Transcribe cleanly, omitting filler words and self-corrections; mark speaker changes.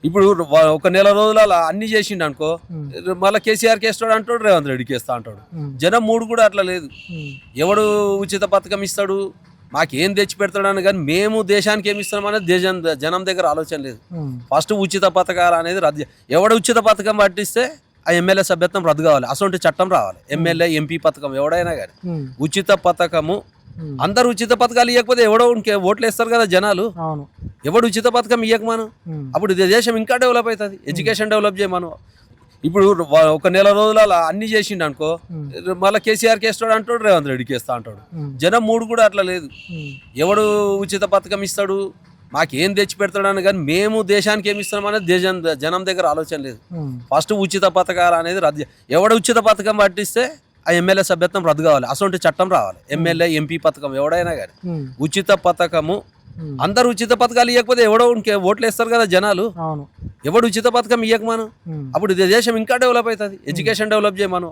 Speaker 1: ఇప్పుడు ఒక నెల రోజుల అన్ని చేసిండు అనుకో, మళ్ళీ కేసీఆర్కి వేస్తాడు అంటాడు, రేవంత్ రెడ్డికి వేస్తా అంటాడు. జనం మూడు కూడా అట్లా లేదు. ఎవడు ఉచిత పథకం ఇస్తాడు, మాకేం తెచ్చి పెడతాడని, కానీ మేము దేశానికి ఏమి ఇస్తాం అనేది జనం దగ్గర ఆలోచన లేదు. ఫస్ట్ ఉచిత పథకాలు అనేది రద్దు. ఎవడు ఉచిత పథకం పట్టిస్తే ఆ ఎమ్మెల్యే సభ్యత్వం రద్దు కావాలి, అసలు చట్టం రావాలి. ఎమ్మెల్యే ఎంపీ పథకం ఎవడైనా కానీ ఉచిత పథకము. అందరు ఉచిత పథకాలు ఇవ్వకపోతే ఎవడో ఓట్లు వేస్తారు కదా జనాలు. ఎవడు ఉచిత పథకం ఇవ్వకమాను, అప్పుడు దేశం ఇంకా డెవలప్ అవుతుంది. ఎడ్యుకేషన్ డెవలప్ చేయమను. ఇప్పుడు ఒక నెల రోజుల అన్ని చేసిండు అనుకో, మళ్ళీ కేసీఆర్కి వేస్తాడు అంటాడు, రేవంత్ రెడ్డికి వేస్తా అంటాడు. జనం మూడు కూడా అట్లా లేదు. ఎవడు ఉచిత పథకం ఇస్తాడు, మాకేం తెచ్చి పెడతాడని, కానీ మేము దేశానికి ఏమి ఇస్తాం అనేది జనం దగ్గర ఆలోచన లేదు. ఫస్ట్ ఉచిత పథకాలు అనేది రద్దు. ఎవడు ఉచిత పథకం పట్టిస్తే ఆ ఎమ్మెల్యే సభ్యత్వం రద్దు కావాలి, అసలు చట్టం రావాలి. ఎమ్మెల్యే ఎంపీ పథకం ఎవడైనా కానీ ఉచిత పథకము. అందరు ఉచిత పథకాలు ఇవ్వకపోతే ఎవడో ఓట్లు వేస్తారు కదా జనాలు. ఎవడు ఉచిత పథకం ఇవ్వకమాను, అప్పుడు దేశం ఇంకా డెవలప్ అవుతుంది. ఎడ్యుకేషన్ డెవలప్ చేయమను.